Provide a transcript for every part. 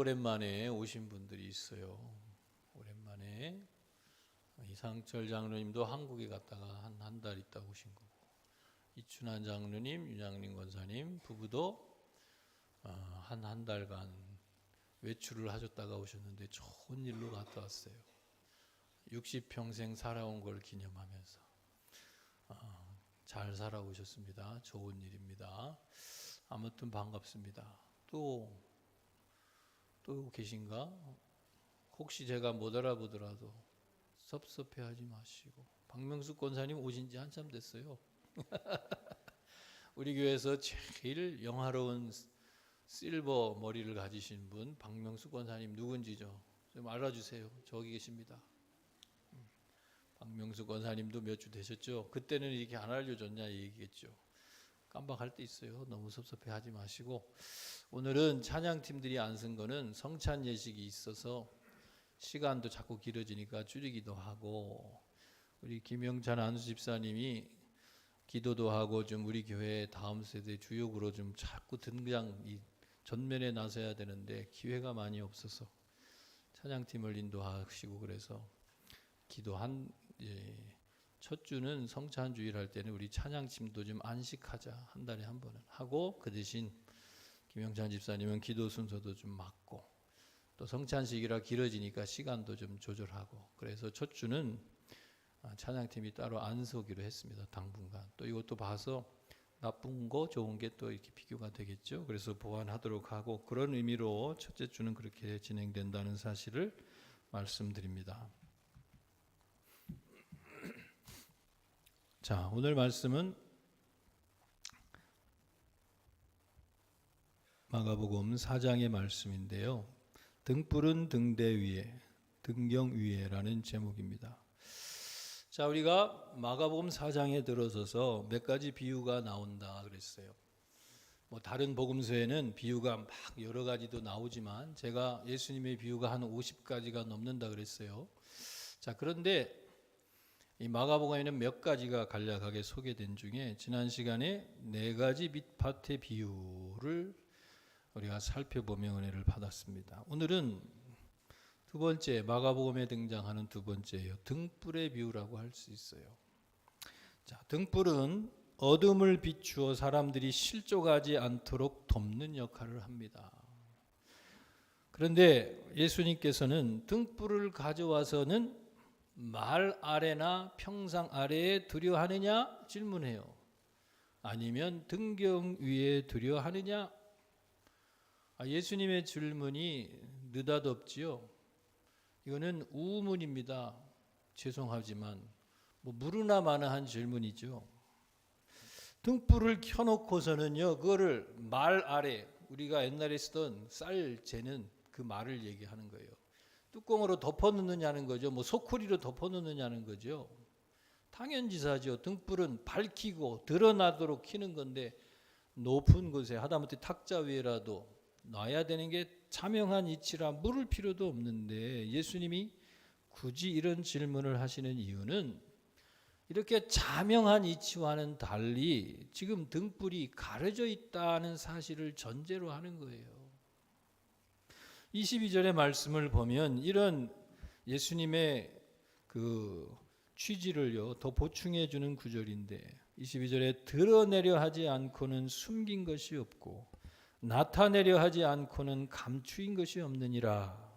오랜만에 오신 분들이 있어요. 오랜만에 이상철 장로님도 한국에 갔다가 한 달 있다 오신 거고, 이춘환 장로님, 윤양림 권사님 부부도 한 달간 외출을 하셨다가 오셨는데 좋은 일로 갔다 왔어요. 60평생 살아온 걸 기념하면서 잘 살아오셨습니다. 좋은 일입니다. 아무튼 반갑습니다. 또 계신가? 혹시 제가 못 알아보더라도 섭섭해하지 마시고. 박명숙 권사님 오신 지 한참 됐어요. 우리 교회에서 제일 영화로운 실버 머리를 가지신 분 박명숙 권사님 누군지죠? 좀 알아주세요. 저기 계십니다. 박명숙 권사님도 몇 주 되셨죠? 그때는 이렇게 안 알려줬냐 얘기겠죠. 깜빡할 때 있어요. 너무 섭섭해하지 마시고, 오늘은 찬양팀들이 안 쓴 거는 성찬 예식이 있어서 시간도 자꾸 길어지니까 줄이기도 하고, 우리 김영찬 안수 집사님이 기도도 하고 좀 우리 교회 다음 세대 주역으로 좀 자꾸 이 전면에 나서야 되는데 기회가 많이 없어서 찬양팀을 인도하시고, 그래서 첫 주는 성찬 주일 할 때는 우리 찬양팀도 좀 안식하자, 한 달에 한 번은 하고, 그 대신 김영찬 집사님은 기도 순서도 좀 맡고, 또 성찬식이라 길어지니까 시간도 좀 조절하고, 그래서 첫 주는 찬양팀이 따로 안 서기로 했습니다. 당분간. 또 이것도 봐서 나쁜 거 좋은 게 또 이렇게 비교가 되겠죠. 그래서 보완하도록 하고, 그런 의미로 첫째 주는 그렇게 진행된다는 사실을 말씀드립니다. 자, 오늘 말씀은 마가복음 4장의 말씀인데요. 등불은 등대 위에, 등경 위에라는 제목입니다. 자, 우리가 마가복음 4장에 들어서서 몇 가지 비유가 나온다 그랬어요. 다른 복음서에는 비유가 막 여러 가지도 나오지만 제가 예수님의 비유가 한 50가지가 넘는다 그랬어요. 자, 그런데 이 마가복음에는 몇 가지가 간략하게 소개된 중에 지난 시간에 4가지 밑밭의 비유를 우리가 살펴보며 은혜를 받았습니다. 오늘은 두 번째, 마가복음에 등장하는 두 번째예요. 등불의 비유라고 할 수 있어요. 자, 등불은 어둠을 비추어 사람들이 실족하지 않도록 돕는 역할을 합니다. 그런데 예수님께서는 등불을 가져와서는 말 아래나 평상 아래에 두려 하느냐 질문해요. 아니면 등경 위에 두려 하느냐? 예수님의 질문이 느닷없지요. 이거는 우문입니다. 죄송하지만 무르나 마나한 질문이죠. 등불을 켜놓고서는요, 그거를 말 아래, 우리가 옛날에 쓰던 쌀 재는 그 말을 얘기하는 거예요. 뚜껑으로 덮어놓느냐는 거죠. 소쿠리로 덮어놓느냐는 거죠. 당연지사죠. 등불은 밝히고 드러나도록 켜는 건데, 높은 곳에 하다못해 탁자 위에라도 놔야 되는 게 자명한 이치라 물을 필요도 없는데, 예수님이 굳이 이런 질문을 하시는 이유는 이렇게 자명한 이치와는 달리 지금 등불이 가려져 있다는 사실을 전제로 하는 거예요. 22절의 말씀을 보면 이런 예수님의 그 취지를요 더 보충해 주는 구절인데, 22절에 드러내려 하지 않고는 숨긴 것이 없고 나타내려 하지 않고는 감추인 것이 없느니라.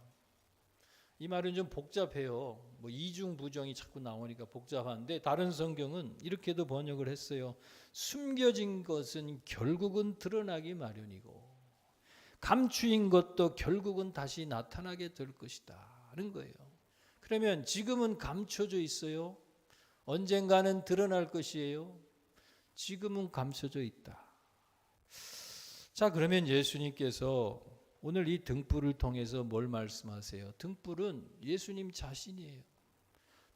이 말은 좀 복잡해요. 이중 부정이 자꾸 나오니까 복잡한데, 다른 성경은 이렇게도 번역을 했어요. 숨겨진 것은 결국은 드러나기 마련이고 감추인 것도 결국은 다시 나타나게 될 것이다 하는 거예요. 그러면 지금은 감춰져 있어요. 언젠가는 드러날 것이에요. 지금은 감춰져 있다. 자, 그러면 예수님께서 오늘 이 등불을 통해서 뭘 말씀하세요? 등불은 예수님 자신이에요.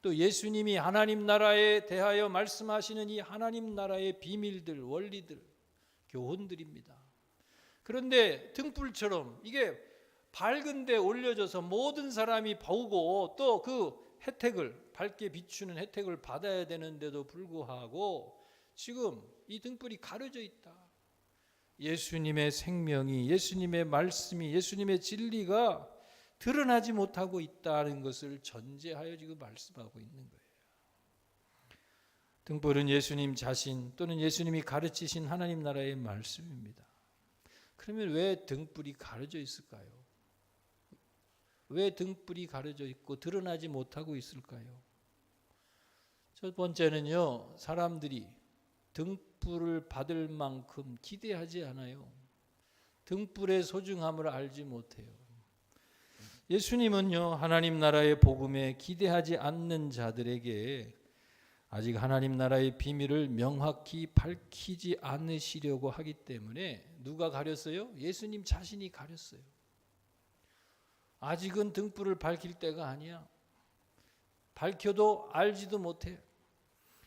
또 예수님이 하나님 나라에 대하여 말씀하시는 이 하나님 나라의 비밀들, 원리들, 교훈들입니다. 그런데 등불처럼 이게 밝은 데 올려져서 모든 사람이 보고 또 그 혜택을, 밝게 비추는 혜택을 받아야 되는데도 불구하고 지금 이 등불이 가려져 있다. 예수님의 생명이, 예수님의 말씀이, 예수님의 진리가 드러나지 못하고 있다는 것을 전제하여 지금 말씀하고 있는 거예요. 등불은 예수님 자신 또는 예수님이 가르치신 하나님 나라의 말씀입니다. 그러면 왜 등불이 가려져 있을까요? 왜 등불이 가려져 있고 드러나지 못하고 있을까요? 첫 번째는요, 사람들이 등불을 받을 만큼 기대하지 않아요. 등불의 소중함을 알지 못해요. 예수님은요, 하나님 나라의 복음에 기대하지 않는 자들에게 아직 하나님 나라의 비밀을 명확히 밝히지 않으시려고 하기 때문에 누가 가렸어요? 예수님 자신이 가렸어요. 아직은 등불을 밝힐 때가 아니야. 밝혀도 알지도 못해.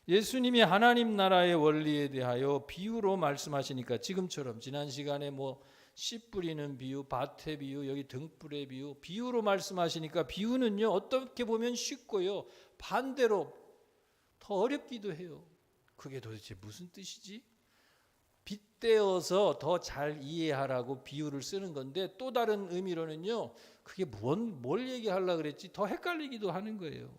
예수님이 하나님 나라의 원리에 대하여 비유로 말씀하시니까 지금처럼 지난 시간에 씨 뿌리는 비유, 밭의 비유, 여기 등불의 비유, 비유로 말씀하시니까 비유는요, 어떻게 보면 쉽고요, 반대로 더 어렵기도 해요. 그게 도대체 무슨 뜻이지? 빗대어서 더 잘 이해하라고 비유를 쓰는 건데 또 다른 의미로는요, 그게 뭘 얘기하려고 그랬지? 더 헷갈리기도 하는 거예요.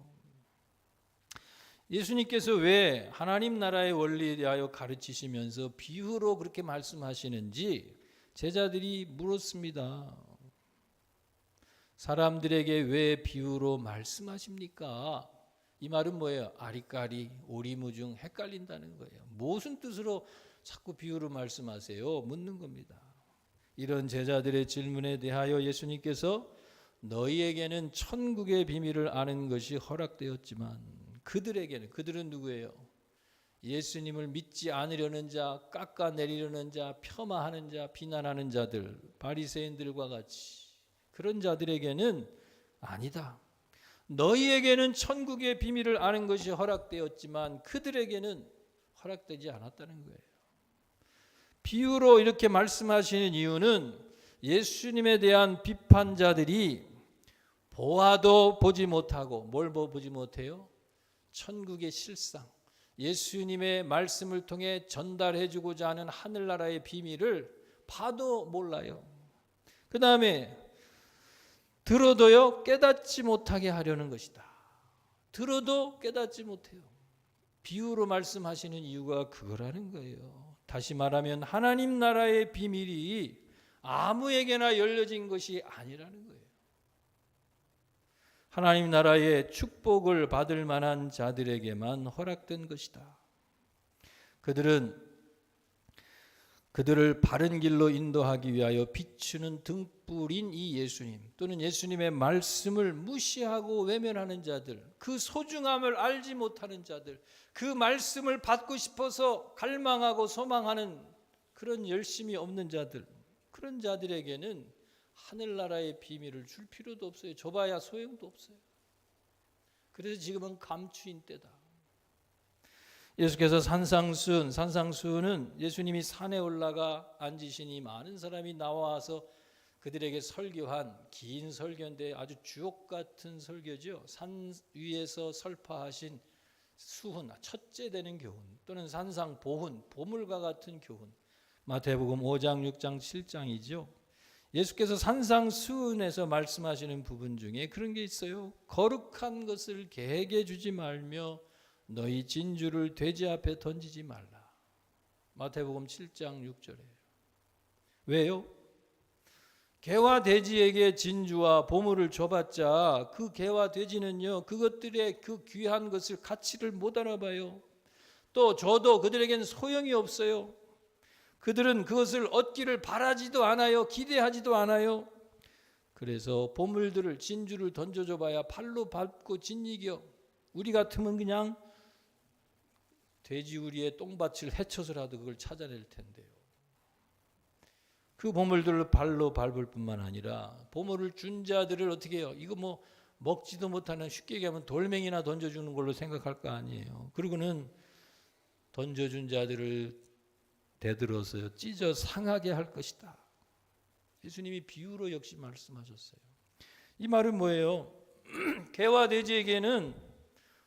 예수님께서 왜 하나님 나라의 원리에 대하여 가르치시면서 비유로 그렇게 말씀하시는지 제자들이 물었습니다. 사람들에게 왜 비유로 말씀하십니까? 이 말은 뭐예요? 아리까리, 오리무중 헷갈린다는 거예요. 무슨 뜻으로 자꾸 비유로 말씀하세요? 묻는 겁니다. 이런 제자들의 질문에 대하여 예수님께서 너희에게는 천국의 비밀을 아는 것이 허락되었지만 그들은 누구예요? 예수님을 믿지 않으려는 자, 깎아내리려는 자, 폄하하는 자, 비난하는 자들, 바리새인들과 같이 그런 자들에게는 아니다. 너희에게는 천국의 비밀을 아는 것이 허락되었지만 그들에게는 허락되지 않았다는 거예요. 비유로 이렇게 말씀하시는 이유는 예수님에 대한 비판자들이 보아도 보지 못하고 뭘 보지 못해요? 천국의 실상, 예수님의 말씀을 통해 전달해주고자 하는 하늘나라의 비밀을 봐도 몰라요. 그 다음에 들어도요, 깨닫지 못하게 하려는 것이다. 들어도 깨닫지 못해요. 비유로 말씀하시는 이유가 그거라는 거예요. 다시 말하면 하나님 나라의 비밀이 아무에게나 열려진 것이 아니라는 거예요. 하나님 나라의 축복을 받을 만한 자들에게만 허락된 것이다. 그들을 바른 길로 인도하기 위하여 비추는 등불인 이 예수님 또는 예수님의 말씀을 무시하고 외면하는 자들, 그 소중함을 알지 못하는 자들, 그 말씀을 받고 싶어서 갈망하고 소망하는 그런 열심이 없는 자들, 그런 자들에게는 하늘나라의 비밀을 줄 필요도 없어요. 줘봐야 소용도 없어요. 그래서 지금은 감추인 때다. 예수께서 산상수훈은 예수님이 산에 올라가 앉으시니 많은 사람이 나와서 그들에게 설교한 긴 설교인데 아주 주옥 같은 설교죠. 산 위에서 설파하신 수훈, 첫째 되는 교훈 또는 산상보훈, 보물과 같은 교훈. 마태복음 5장, 6장, 7장이죠. 예수께서 산상수훈에서 말씀하시는 부분 중에 그런 게 있어요. 거룩한 것을 개에게 주지 말며 너희 진주를 돼지 앞에 던지지 말라. 마태복음 7장 6절에. 왜요? 개와 돼지에게 진주와 보물을 줘봤자 그 개와 돼지는요, 그것들의 그 귀한 것을 가치를 못 알아봐요. 또 줘도 그들에게는 소용이 없어요. 그들은 그것을 얻기를 바라지도 않아요. 기대하지도 않아요. 그래서 보물들을, 진주를 던져줘봐야 팔로 밟고 짓이겨. 우리 같으면 그냥 돼지우리의 똥밭을 헤쳐서라도 그걸 찾아낼 텐데요. 그 보물들을 발로 밟을 뿐만 아니라 보물을 준 자들을 어떻게 해요? 이거 먹지도 못하는, 쉽게 얘기하면 돌멩이나 던져주는 걸로 생각할 거 아니에요. 그리고는 던져준 자들을 대들어서요, 찢어 상하게 할 것이다. 예수님이 비유로 역시 말씀하셨어요. 이 말은 뭐예요? 개와 돼지에게는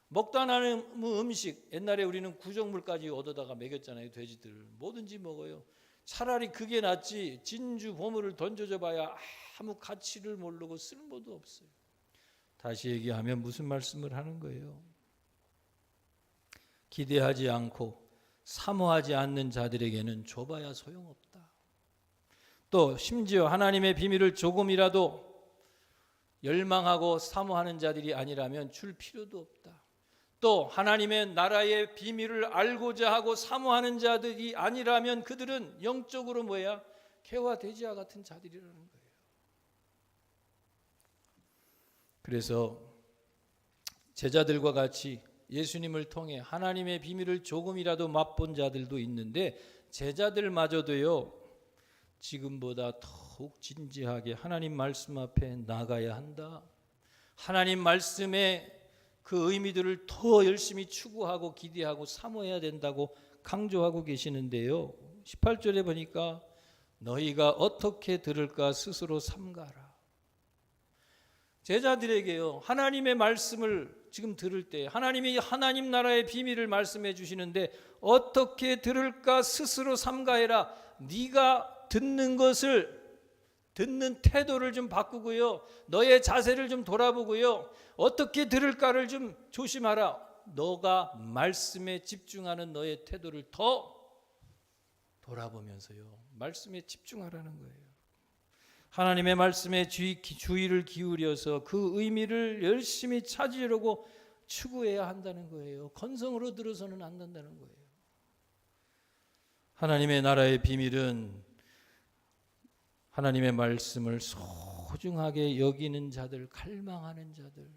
먹다 남은 음식, 옛날에 우리는 구정물까지 얻어다가 먹였잖아요. 돼지들 뭐든지 먹어요. 차라리 그게 낫지 진주 보물을 던져줘 봐야 아무 가치를 모르고 쓸모도 없어요. 다시 얘기하면 무슨 말씀을 하는 거예요? 기대하지 않고 사모하지 않는 자들에게는 줘봐야 소용없다. 또 심지어 하나님의 비밀을 조금이라도 열망하고 사모하는 자들이 아니라면 줄 필요도 없다. 또 하나님의 나라의 비밀을 알고자 하고 사모하는 자들이 아니라면 그들은 영적으로 뭐야? 개와 돼지와 같은 자들이라는 거예요. 그래서 제자들과 같이 예수님을 통해 하나님의 비밀을 조금이라도 맛본 자들도 있는데 제자들마저도요 지금보다 더욱 진지하게 하나님 말씀 앞에 나가야 한다. 하나님 말씀의 그 의미들을 더 열심히 추구하고 기대하고 사모해야 된다고 강조하고 계시는데요. 18절에 보니까 너희가 어떻게 들을까 스스로 삼가라. 제자들에게요 하나님의 말씀을 지금 들을 때 하나님이 하나님 나라의 비밀을 말씀해 주시는데 어떻게 들을까 스스로 삼가해라. 네가 듣는 것을 듣는 태도를 좀 바꾸고요. 너의 자세를 좀 돌아보고요. 어떻게 들을까를 좀 조심하라. 너가 말씀에 집중하는 너의 태도를 더 돌아보면서요. 말씀에 집중하라는 거예요. 하나님의 말씀에 주의를 기울여서 그 의미를 열심히 찾으려고 추구해야 한다는 거예요. 건성으로 들어서는 안 된다는 거예요. 하나님의 나라의 비밀은 하나님의 말씀을 소중하게 여기는 자들, 갈망하는 자들,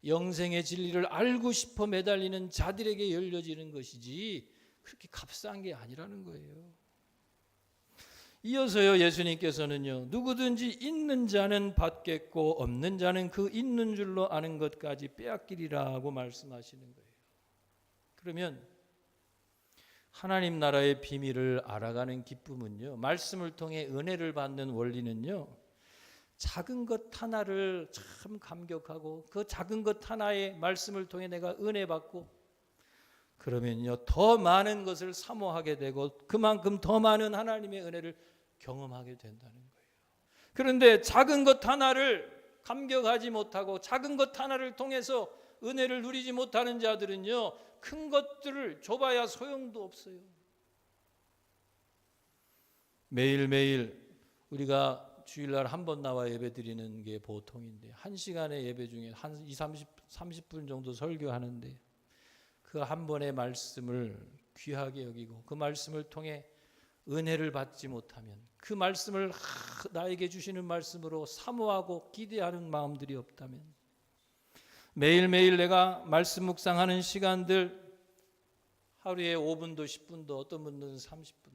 영생의 진리를 알고 싶어 매달리는 자들에게 열려지는 것이지 그렇게 값싼 게 아니라는 거예요. 이어서요 예수님께서는요 누구든지 있는 자는 받겠고 없는 자는 그 있는 줄로 아는 것까지 빼앗기리라고 말씀하시는 거예요. 그러면 하나님 나라의 비밀을 알아가는 기쁨은요 말씀을 통해 은혜를 받는 원리는요 작은 것 하나를 참 감격하고 그 작은 것 하나의 말씀을 통해 내가 은혜 받고 그러면요 더 많은 것을 사모하게 되고 그만큼 더 많은 하나님의 은혜를 경험하게 된다는 거예요. 그런데 작은 것 하나를 감격하지 못하고 작은 것 하나를 통해서 은혜를 누리지 못하는 자들은요 큰 것들을 줘봐야 소용도 없어요. 매일매일 우리가 주일날 한 번 나와 예배 드리는 게 보통인데 한 시간의 예배 중에 한 30분 정도 설교하는데 그 한 번의 말씀을 귀하게 여기고 그 말씀을 통해 은혜를 받지 못하면 그 말씀을 나에게 주시는 말씀으로 사모하고 기대하는 마음들이 없다면 매일매일 내가 말씀 묵상하는 시간들 하루에 5분도 10분도 어떤 분들은 30분도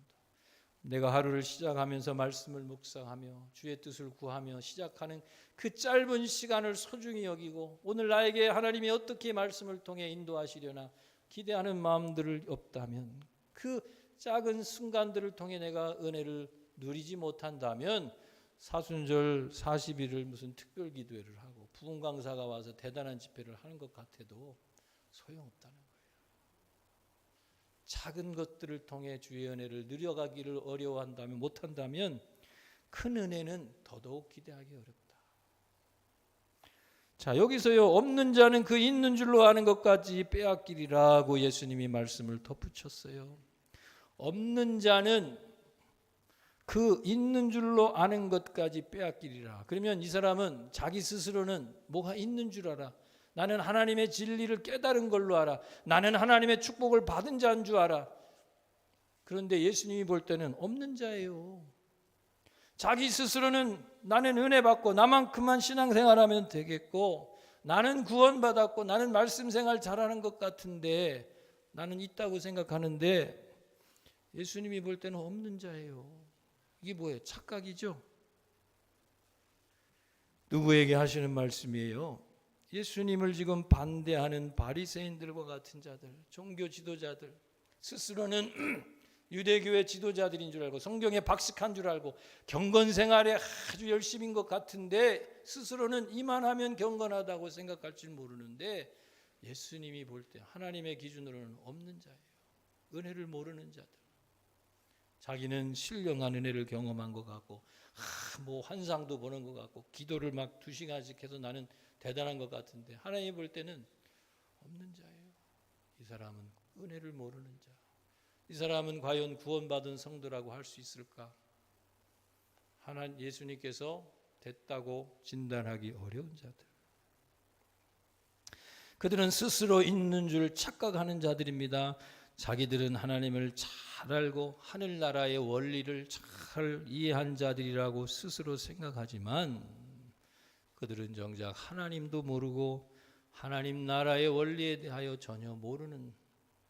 내가 하루를 시작하면서 말씀을 묵상하며 주의 뜻을 구하며 시작하는 그 짧은 시간을 소중히 여기고 오늘 나에게 하나님이 어떻게 말씀을 통해 인도하시려나 기대하는 마음들을 없다면 그 작은 순간들을 통해 내가 은혜를 누리지 못한다면 사순절 40일을 무슨 특별 기도회를 하고 부흥 강사가 와서 대단한 집회를 하는 것 같아도 소용없다는 거예요. 작은 것들을 통해 주의 은혜를 누려가기를 어려워한다면 못한다면 큰 은혜는 더더욱 기대하기 어렵다. 자 여기서요 없는 자는 그 있는 줄로 아는 것까지 빼앗기리라고 예수님이 말씀을 덧붙였어요. 없는 자는 그 있는 줄로 아는 것까지 빼앗기리라. 그러면 이 사람은 자기 스스로는 뭐가 있는 줄 알아. 나는 하나님의 진리를 깨달은 걸로 알아. 나는 하나님의 축복을 받은 자인 줄 알아. 그런데 예수님이 볼 때는 없는 자예요. 자기 스스로는 나는 은혜 받고 나만큼만 신앙생활하면 되겠고 나는 구원받았고 나는 말씀 생활 잘하는 것 같은데 나는 있다고 생각하는데 예수님이 볼 때는 없는 자예요. 이게 뭐예요? 착각이죠. 누구에게 하시는 말씀이에요? 예수님을 지금 반대하는 바리새인들과 같은 자들, 종교 지도자들, 스스로는 유대교의 지도자들인 줄 알고 성경에 박식한 줄 알고 경건 생활에 아주 열심인 것 같은데 스스로는 이만하면 경건하다고 생각할 줄 모르는데 예수님이 볼 때 하나님의 기준으로는 없는 자예요. 은혜를 모르는 자들. 자기는 신령한 은혜를 경험한 것 같고 뭐 환상도 보는 것 같고 기도를 막 2시간씩 해서 나는 대단한 것 같은데 하나님 볼 때는 없는 자예요. 이 사람은 은혜를 모르는 자. 이 사람은 과연 구원받은 성도라고 할 수 있을까? 하나님 예수님께서 됐다고 진단하기 어려운 자들. 그들은 스스로 있는 줄 착각하는 자들입니다. 자기들은 하나님을 잘 알고 하늘나라의 원리를 잘 이해한 자들이라고 스스로 생각하지만 그들은 정작 하나님도 모르고 하나님 나라의 원리에 대하여 전혀 모르는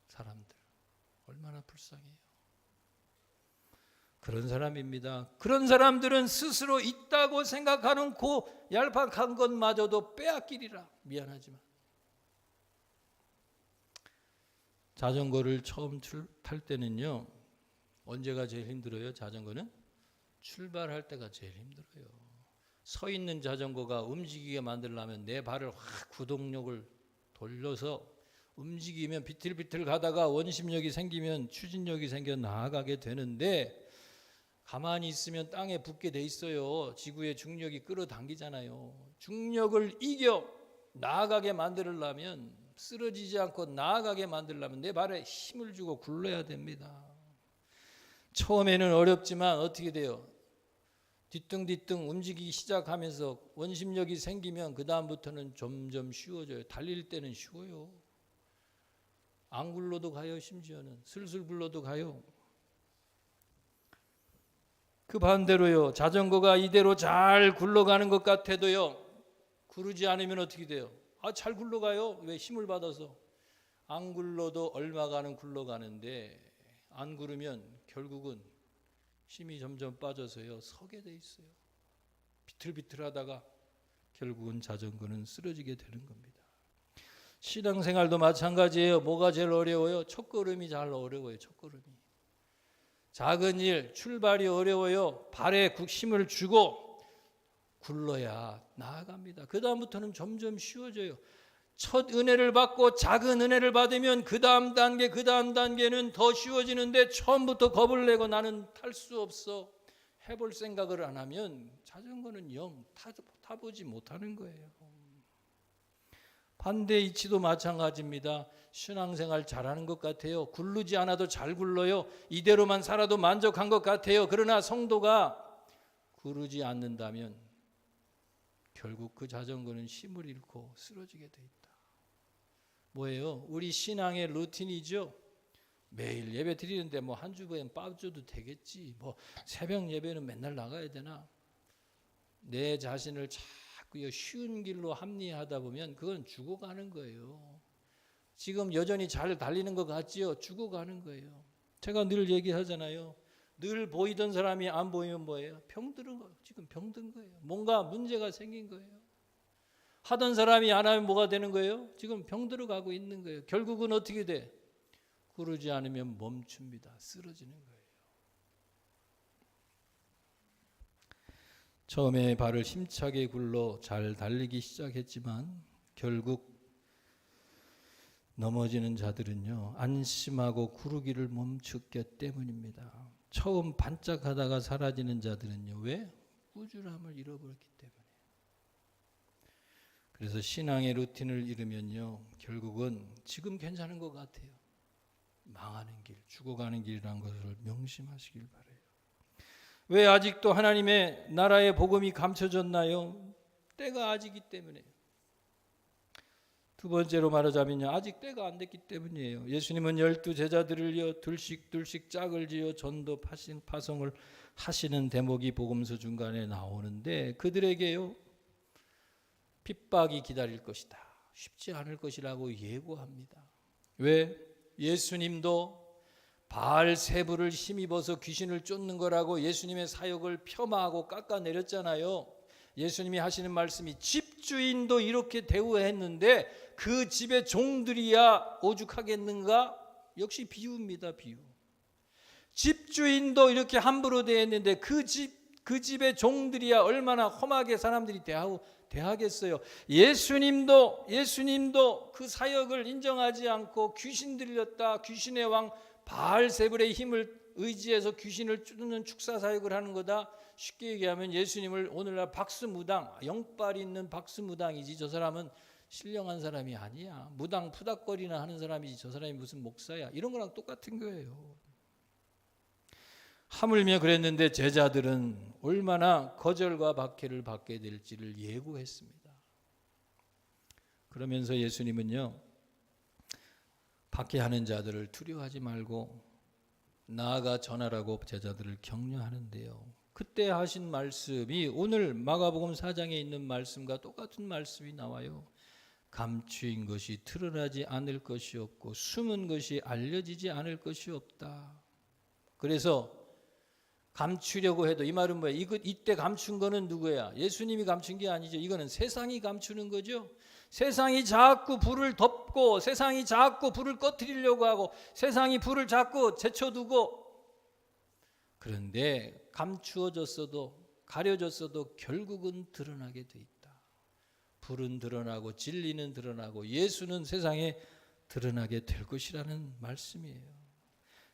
사람들. 얼마나 불쌍해요. 그런 사람입니다. 그런 사람들은 스스로 있다고 생각하는 그 얄팍한 것마저도 빼앗기리라. 미안하지만 자전거를 처음 탈 때는요, 언제가 제일 힘들어요? 자전거는 출발할 때가 제일 힘들어요. 서 있는 자전거가 움직이게 만들려면 내 발을 확 구동력을 돌려서 움직이면 비틀비틀 가다가 원심력이 생기면 추진력이 생겨 나아가게 되는데 가만히 있으면 땅에 붙게 돼 있어요. 지구의 중력이 끌어당기잖아요. 중력을 이겨 나아가게 만들려면 쓰러지지 않고 나아가게 만들려면 내 발에 힘을 주고 굴러야 됩니다. 처음에는 어렵지만 어떻게 돼요? 뒤뚱뒤뚱 움직이기 시작하면서 원심력이 생기면 그 다음부터는 점점 쉬워져요. 달릴 때는 쉬워요. 안 굴러도 가요. 심지어는 슬슬 굴러도 가요. 그 반대로요, 자전거가 이대로 잘 굴러가는 것 같아도요, 구르지 않으면 어떻게 돼요? 잘 굴러가요. 왜? 힘을 받아서. 안 굴러도 얼마간은 굴러가는데 안 구르면 결국은 힘이 점점 빠져서요, 서게 돼 있어요. 비틀비틀하다가 결국은 자전거는 쓰러지게 되는 겁니다. 신앙생활도 마찬가지예요. 뭐가 제일 어려워요? 첫걸음이 잘 어려워요. 첫걸음이. 작은 일, 출발이 어려워요. 발에 힘을 주고 굴러야 나아갑니다. 그 다음부터는 점점 쉬워져요. 첫 은혜를 받고 작은 은혜를 받으면 그 다음 단계는 더 쉬워지는데 처음부터 겁을 내고 나는 탈 수 없어 해볼 생각을 안 하면 자전거는 영 타보지 못하는 거예요. 반대 이치도 마찬가지입니다. 신앙생활 잘하는 것 같아요. 굴르지 않아도 잘 굴러요. 이대로만 살아도 만족한 것 같아요. 그러나 성도가 구르지 않는다면 결국 그 자전거는 힘을 잃고 쓰러지게 돼 있다. 뭐예요? 우리 신앙의 루틴이죠. 매일 예배 드리는데 뭐 한 주보엔 빠져도 되겠지. 뭐 새벽 예배는 맨날 나가야 되나? 내 자신을 자꾸 쉬운 길로 합리화하다 보면 그건 죽어가는 거예요. 지금 여전히 잘 달리는 것 같지요? 죽어가는 거예요. 제가 늘 얘기하잖아요. 늘 보이던 사람이 안 보이면 뭐예요? 병들은 거예요. 지금 병든 거예요. 뭔가 문제가 생긴 거예요. 하던 사람이 안 하면 뭐가 되는 거예요? 지금 병들어가고 있는 거예요. 결국은 어떻게 돼? 구르지 않으면 멈춥니다. 쓰러지는 거예요. 처음에 발을 힘차게 굴러 잘 달리기 시작했지만 결국 넘어지는 자들은요, 안심하고 구르기를 멈췄기 때문입니다. 처음 반짝하다가 사라지는 자들은요, 왜? 꾸준함을 잃어버렸기 때문에. 그래서 신앙의 루틴을 잃으면요, 결국은 지금 괜찮은 것 같아요. 망하는 길, 죽어가는 길이라는 것을 명심하시길 바라요. 왜 아직도 하나님의 나라의 복음이 감춰졌나요? 때가 아직이기 때문에. 두 번째로 말하자면요, 아직 때가 안 됐기 때문이에요. 예수님은 12 제자들을요, 둘씩 짝을 지어 전도 파송을 하시는 대목이 복음서 중간에 나오는데 그들에게요, 핍박이 기다릴 것이다. 쉽지 않을 것이라고 예고합니다. 왜? 예수님도 바알세불을 힘입어서 귀신을 쫓는 거라고 예수님의 사역을 폄하하고 깎아내렸잖아요. 예수님이 하시는 말씀이 집주인도 이렇게 대우했는데 그 집의 종들이야 오죽하겠는가? 역시 비유입니다. 비유. 집주인도 이렇게 함부로 대했는데 그 집의 종들이야 얼마나 험하게 사람들이 대하겠어요. 예수님도 그 사역을 인정하지 않고 귀신 들렸다, 귀신의 왕 바알세불의 힘을 의지해서 귀신을 쫓는 축사 사역을 하는 거다. 쉽게 얘기하면 예수님을 오늘날 박스무당, 영빨이 있는 박스무당이지 저 사람은 신령한 사람이 아니야. 무당 푸닥거리나 하는 사람이지 저 사람이 무슨 목사야. 이런 거랑 똑같은 거예요. 하물며 그랬는데 제자들은 얼마나 거절과 박해를 받게 될지를 예고했습니다. 그러면서 예수님은요, 박해하는 자들을 두려워하지 말고 나아가 전하라고 제자들을 격려하는데요. 그때 하신 말씀이 오늘 마가복음 4장에 있는 말씀과 똑같은 말씀이 나와요. 감추인 것이 드러나지 않을 것이 없고 숨은 것이 알려지지 않을 것이 없다. 그래서 감추려고 해도 이 말은 뭐야? 이때 감춘 거는 누구야? 예수님이 감춘 게 아니죠. 이거는 세상이 감추는 거죠. 세상이 자꾸 불을 덮고 세상이 자꾸 불을 꺼뜨리려고 하고 세상이 불을 자꾸 제쳐두고, 그런데 감추어졌어도 가려졌어도 결국은 드러나게 돼 있다. 불은 드러나고 진리는 드러나고 예수는 세상에 드러나게 될 것이라는 말씀이에요.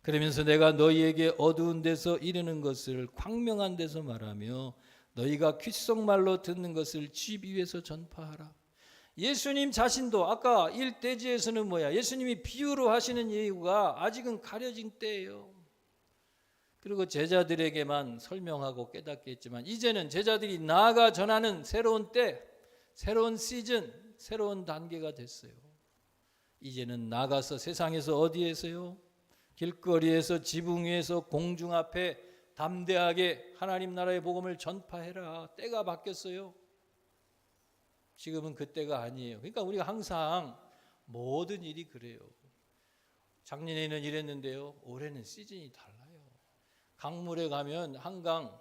그러면서 내가 너희에게 어두운 데서 이르는 것을 광명한 데서 말하며 너희가 귓속말로 듣는 것을 집 위에서 전파하라. 예수님 자신도 아까 1대지에서는 뭐야? 예수님이 비유로 하시는 이유가 아직은 가려진 때예요. 그리고 제자들에게만 설명하고 깨닫게 했지만 이제는 제자들이 나아가 전하는 새로운 때, 새로운 시즌, 새로운 단계가 됐어요. 이제는 나가서 세상에서 어디에서요? 길거리에서, 지붕 위에서, 공중 앞에 담대하게 하나님 나라의 복음을 전파해라. 때가 바뀌었어요. 지금은 그 때가 아니에요. 그러니까 우리가 항상 모든 일이 그래요. 작년에는 이랬는데요, 올해는 시즌이 달라요. 강물에 가면 한강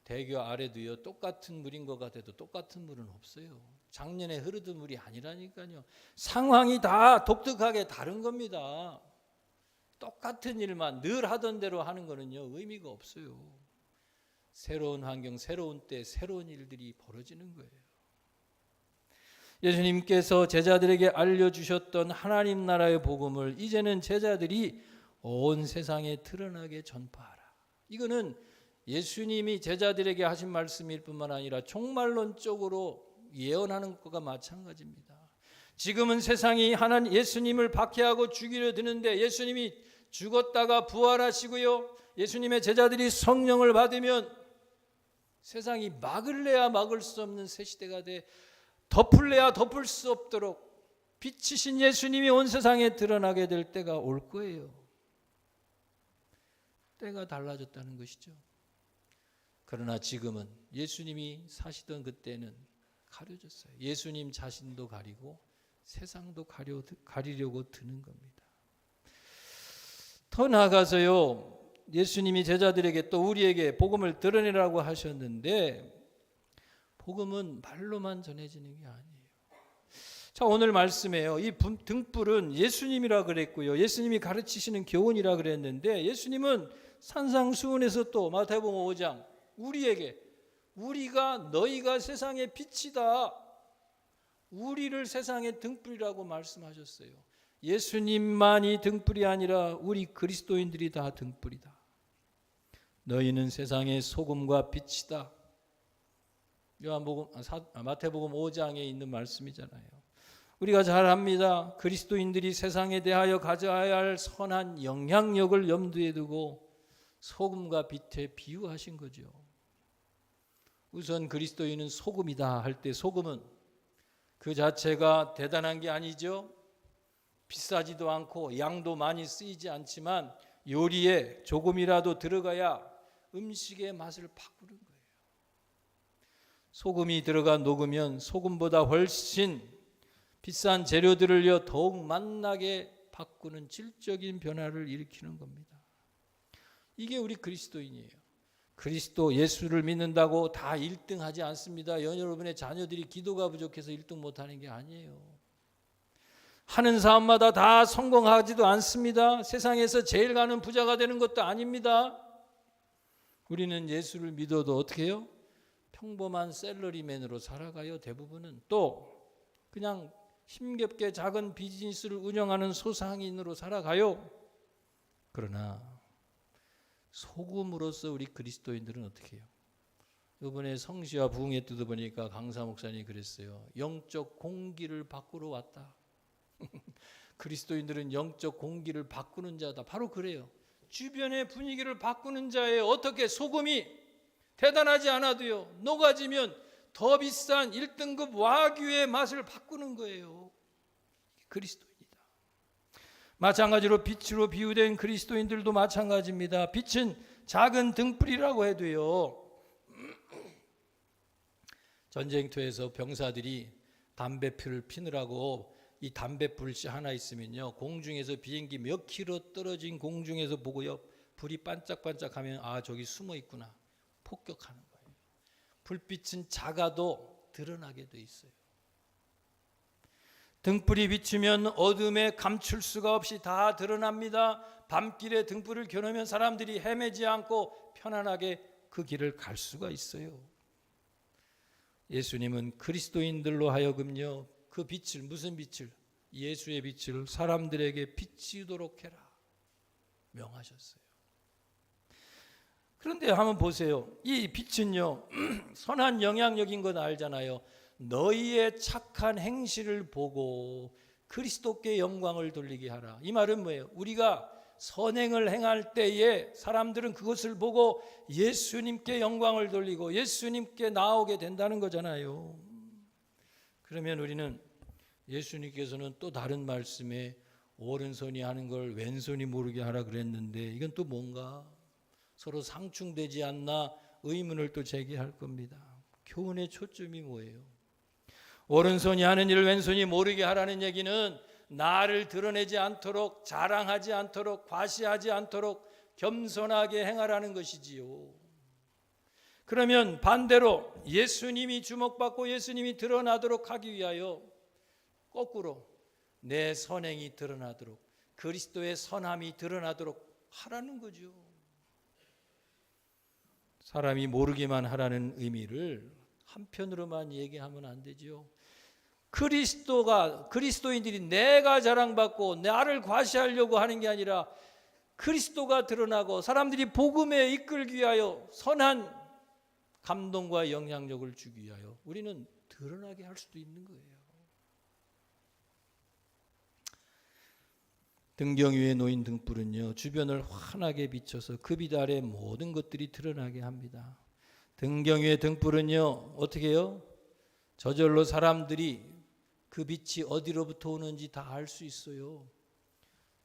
대교 아래도요, 똑같은 물인 것 같아도 똑같은 물은 없어요. 작년에 흐르던 물이 아니라니까요. 상황이 다 독특하게 다른 겁니다. 똑같은 일만 늘 하던 대로 하는 거는요, 의미가 없어요. 새로운 환경, 새로운 때, 새로운 일들이 벌어지는 거예요. 예수님께서 제자들에게 알려주셨던 하나님 나라의 복음을 이제는 제자들이 온 세상에 드러나게 전파하라. 이거는 예수님이 제자들에게 하신 말씀일 뿐만 아니라 종말론적으로 예언하는 것과 마찬가지입니다. 지금은 세상이 하나님 예수님을 박해하고 죽이려 드는데 예수님이 죽었다가 부활하시고요, 예수님의 제자들이 성령을 받으면 세상이 막을래야 막을 수 없는 새 시대가 돼 덮을래야 덮을 수 없도록 빛이신 예수님이 온 세상에 드러나게 될 때가 올 거예요. 때가 달라졌다는 것이죠. 그러나 지금은 예수님이 사시던 그때는 가려졌어요. 예수님 자신도 가리고 세상도 가리려고 드는 겁니다. 더 나아가서요, 예수님이 제자들에게 또 우리에게 복음을 드러내라고 하셨는데 복음은 말로만 전해지는 게 아니에요. 자, 오늘 말씀에요, 이 등불은 예수님이라 그랬고요, 예수님이 가르치시는 교훈이라 그랬는데 예수님은 산상수훈에서 또 마태복음 5장 우리에게 우리가 너희가 세상의 빛이다, 우리를 세상의 등불이라고 말씀하셨어요. 예수님만이 등불이 아니라 우리 그리스도인들이 다 등불이다. 너희는 세상의 소금과 빛이다. 마태복음 5장에 있는 말씀이잖아요. 우리가 잘 압니다. 그리스도인들이 세상에 대하여 가져야 할 선한 영향력을 염두에 두고 소금과 빛에 비유하신 거죠. 우선 그리스도인은 소금이다 할 때 소금은 그 자체가 대단한 게 아니죠. 비싸지도 않고 양도 많이 쓰이지 않지만 요리에 조금이라도 들어가야 음식의 맛을 바꾸는 거예요. 소금이 들어가 녹으면 소금보다 훨씬 비싼 재료들을요 더욱 맛나게 바꾸는 질적인 변화를 일으키는 겁니다. 이게 우리 그리스도인이에요. 그리스도 예수를 믿는다고 다 1등 하지 않습니다. 여러분의 자녀들이 기도가 부족해서 1등 못하는 게 아니에요. 하는 사람마다 다 성공하지도 않습니다. 세상에서 제일 가는 부자가 되는 것도 아닙니다. 우리는 예수를 믿어도 어떻게 해요? 평범한 셀러리맨으로 살아가요. 대부분은 또 그냥 힘겹게 작은 비즈니스를 운영하는 소상인으로 살아가요. 그러나 소금으로서 우리 그리스도인들은 어떻게 해요? 이번에 성시와 부흥회 뜯어보니까 강사 목사님이 그랬어요. 영적 공기를 바꾸러 왔다. 그리스도인들은 영적 공기를 바꾸는 자다. 바로 그래요. 주변의 분위기를 바꾸는 자예요. 어떻게 소금이 대단하지 않아도요, 녹아지면 더 비싼 1등급 와규의 맛을 바꾸는 거예요. 그리스도입니다. 마찬가지로 빛으로 비유된 그리스도인들도 마찬가지입니다. 빛은 작은 등불이라고 해도요, 전쟁터에서 병사들이 담배피를 피느라고 이 담배불씨 하나 있으면요, 공중에서 비행기 몇 킬로 떨어진 공중에서 보고요, 불이 반짝반짝하면 아, 저기 숨어 있구나, 폭격하는 거예요. 불빛은 작아도 드러나게 돼 있어요. 등불이 비추면 어둠에 감출 수가 없이 다 드러납니다. 밤길에 등불을 켜놓으면 사람들이 헤매지 않고 편안하게 그 길을 갈 수가 있어요. 예수님은 그리스도인들로 하여금요, 그 빛을, 무슨 빛을? 예수의 빛을 사람들에게 비치도록 해라 명하셨어요. 그런데 한번 보세요. 이 빛은요, 선한 영향력인 건 알잖아요. 너희의 착한 행실을 보고 그리스도께 영광을 돌리게 하라. 이 말은 뭐예요? 우리가 선행을 행할 때에 사람들은 그것을 보고 예수님께 영광을 돌리고 예수님께 나오게 된다는 거잖아요. 그러면 우리는 예수님께서는 또 다른 말씀에 오른손이 하는 걸 왼손이 모르게 하라 그랬는데 이건 또 뭔가 서로 상충되지 않나 의문을 또 제기할 겁니다. 교훈의 초점이 뭐예요? 오른손이 하는 일을 왼손이 모르게 하라는 얘기는 나를 드러내지 않도록, 자랑하지 않도록, 과시하지 않도록 겸손하게 행하라는 것이지요. 그러면 반대로 예수님이 주목받고 예수님이 드러나도록 하기 위하여 거꾸로 내 선행이 드러나도록, 그리스도의 선함이 드러나도록 하라는 거죠. 사람이 모르기만 하라는 의미를 한편으로만 얘기하면 안 되죠. 그리스도인들이 내가 자랑받고 나를 과시하려고 하는 게 아니라 그리스도가 드러나고 사람들이 복음에 이끌기 위하여 선한 감동과 영향력을 주기 위하여 우리는 드러나게 할 수도 있는 거예요. 등경 위에 놓인 등불은요, 주변을 환하게 비춰서 그 빛 아래 모든 것들이 드러나게 합니다. 등경 위의 등불은요, 어떻게 해요? 저절로 사람들이 그 빛이 어디로부터 오는지 다 알 수 있어요.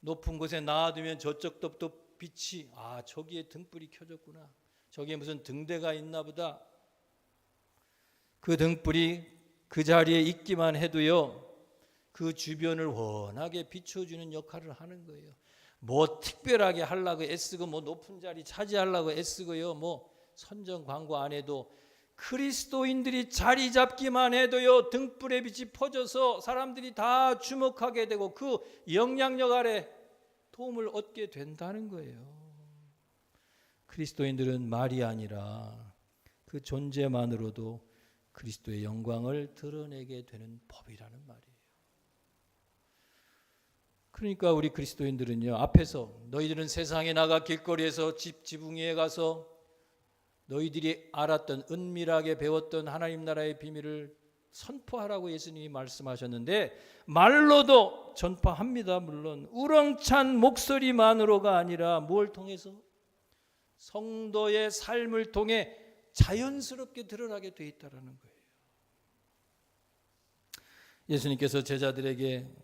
높은 곳에 놔두면 저쪽부터 빛이, 아, 저기에 등불이 켜졌구나, 저기에 무슨 등대가 있나 보다. 그 등불이 그 자리에 있기만 해도요, 그 주변을 원하게 비춰주는 역할을 하는 거예요. 뭐 특별하게 하려고 애쓰고, 뭐 높은 자리 차지하려고 애쓰고요, 뭐 선전 광고 안 해도 그리스도인들이 자리 잡기만 해도요, 등불의 빛이 퍼져서 사람들이 다 주목하게 되고 그 영향력 아래 도움을 얻게 된다는 거예요. 그리스도인들은 말이 아니라 그 존재만으로도 그리스도의 영광을 드러내게 되는 법이라는 말이에요. 그러니까 우리 그리스도인들은요, 앞에서 너희들은 세상에 나가 길거리에서 지붕 위에 가서 너희들이 알았던, 은밀하게 배웠던 하나님 나라의 비밀을 선포하라고 예수님이 말씀하셨는데, 말로도 전파합니다. 물론 우렁찬 목소리만으로가 아니라 뭘 통해서? 성도의 삶을 통해 자연스럽게 드러나게 돼 있다는 거예요. 예수님께서 제자들에게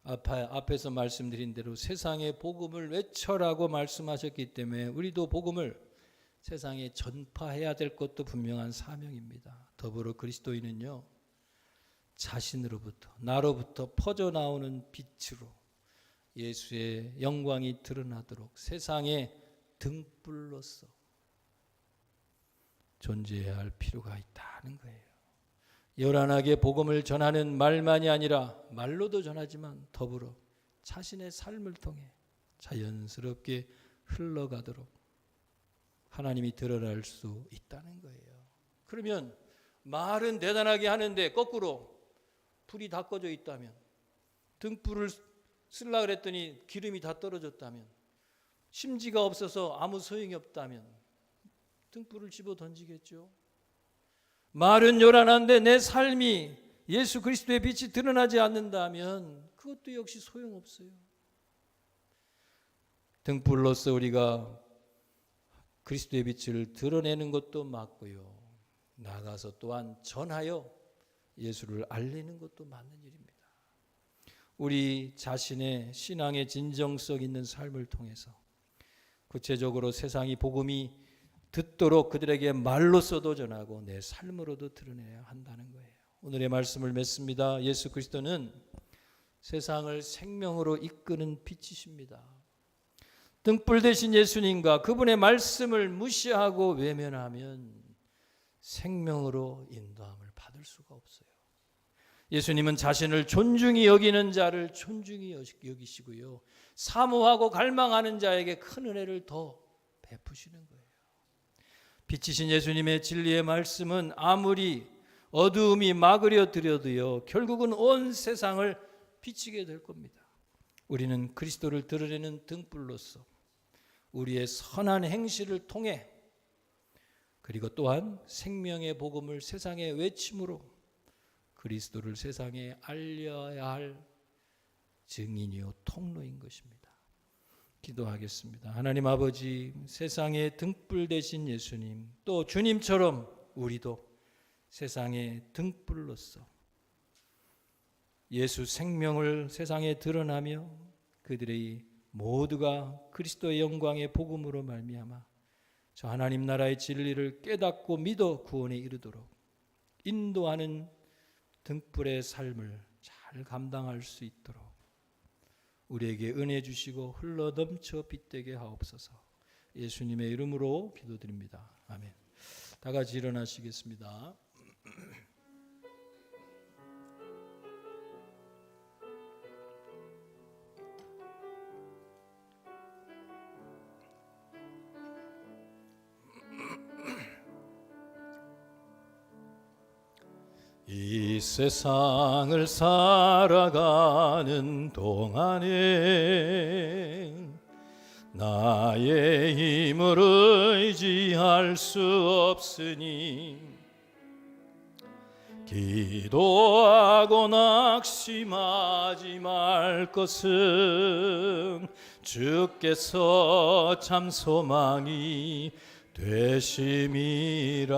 앞에서 말씀드린 대로 세상에 복음을 외쳐라고 말씀하셨기 때문에 우리도 복음을 세상에 전파해야 될 것도 분명한 사명입니다. 더불어 그리스도인은요, 자신으로부터, 나로부터 퍼져나오는 빛으로 예수의 영광이 드러나도록 세상의 등불로서 존재해야 할 필요가 있다는 거예요. 요란하게 복음을 전하는 말만이 아니라 말로도 전하지만 더불어 자신의 삶을 통해 자연스럽게 흘러가도록 하나님이 드러날 수 있다는 거예요. 그러면 말은 대단하게 하는데 거꾸로 불이 다 꺼져 있다면, 등불을 쓰려고 그랬더니 기름이 다 떨어졌다면 심지가 없어서 아무 소용이 없다면 등불을 집어 던지겠죠. 말은 요란한데 내 삶이 예수 그리스도의 빛이 드러나지 않는다면 그것도 역시 소용없어요. 등불로서 우리가 그리스도의 빛을 드러내는 것도 맞고요, 나가서 또한 전하여 예수를 알리는 것도 맞는 일입니다. 우리 자신의 신앙의 진정성 있는 삶을 통해서 구체적으로 세상이 복음이 듣도록 그들에게 말로서도 전하고 내 삶으로도 드러내야 한다는 거예요. 오늘의 말씀을 맺습니다. 예수 그리스도는 세상을 생명으로 이끄는 빛이십니다. 등불 대신 예수님과 그분의 말씀을 무시하고 외면하면 생명으로 인도함을 받을 수가 없어요. 예수님은 자신을 존중히 여기는 자를 존중히 여기시고요, 사모하고 갈망하는 자에게 큰 은혜를 더 베푸시는 거예요. 빛이신 예수님의 진리의 말씀은 아무리 어두움이 막으려 들여도요, 결국은 온 세상을 비치게 될 겁니다. 우리는 그리스도를 드러내는 등불로서 우리의 선한 행실을 통해, 그리고 또한 생명의 복음을 세상에 외침으로 그리스도를 세상에 알려야 할 증인이요 통로인 것입니다. 기도하겠습니다. 하나님 아버지, 세상의 등불 되신 예수님, 또 주님처럼 우리도 세상의 등불로서 예수 생명을 세상에 드러나며 그들의 모두가 그리스도의 영광의 복음으로 말미암아 저 하나님 나라의 진리를 깨닫고 믿어 구원에 이르도록 인도하는 등불의 삶을 잘 감당할 수 있도록 우리에게 은혜 주시고 흘러 넘쳐 빛되게 하옵소서. 예수님의 이름으로 기도드립니다. 아멘. 다 같이 일어나시겠습니다. 이 세상을 살아가는 동안에 나의 힘을 의지할 수 없으니 기도하고 낙심하지 말 것은 주께서 참 소망이 되심이라.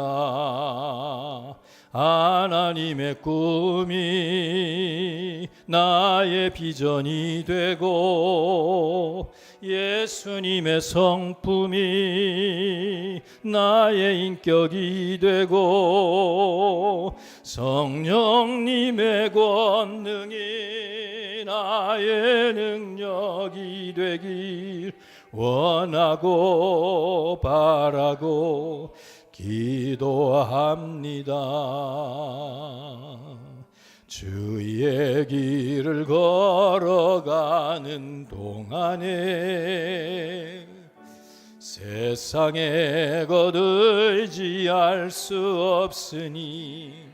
하나님의 꿈이 나의 비전이 되고 예수님의 성품이 나의 인격이 되고 성령님의 권능이 나의 능력이 되길 원하고 바라고 기도합니다. 주의 길을 걸어가는 동안에 세상에 것 의지할 수 없으니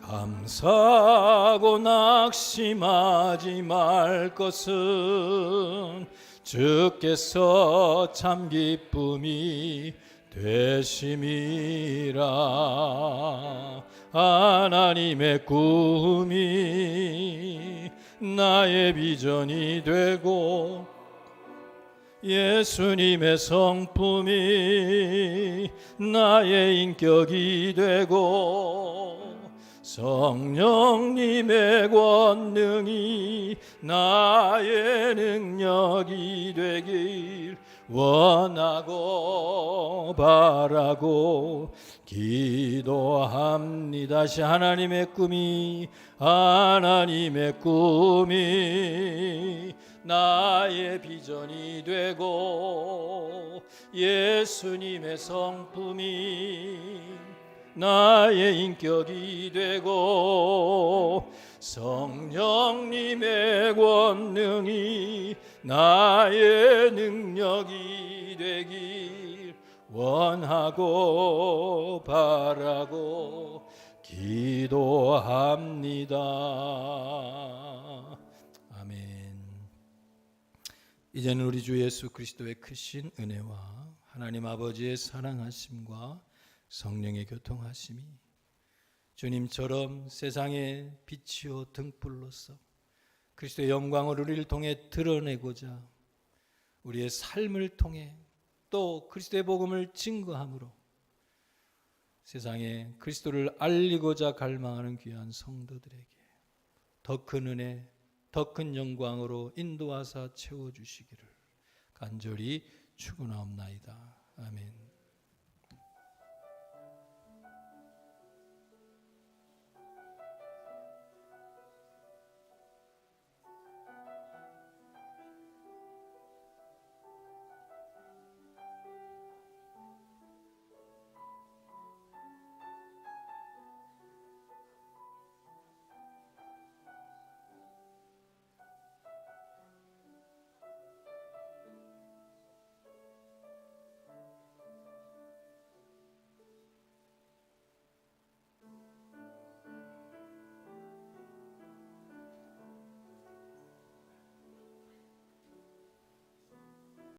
감사하고 낙심하지 말 것은 주께서 참 기쁨이 되심이라. 하나님의 꿈이 나의 비전이 되고 예수님의 성품이 나의 인격이 되고 성령님의 권능이 나의 능력이 되길 원하고 바라고 기도합니다. 다시 하나님의 꿈이 나의 비전이 되고 예수님의 성품이 나의 인격이 되고 성령님의 권능이 나의 능력이 되길 원하고 바라고 기도합니다. 아멘. 이제는 우리 주 예수 그리스도의 크신 은혜와 하나님 아버지의 사랑하심과 성령의 교통하심이 주님처럼 세상의 빛이요 등불로서 그리스도의 영광을 우리를 통해 드러내고자 우리의 삶을 통해 또 그리스도의 복음을 증거함으로 세상에 그리스도를 알리고자 갈망하는 귀한 성도들에게 더 큰 은혜, 더 큰 영광으로 인도하사 채워주시기를 간절히 축원하옵나이다. 아멘.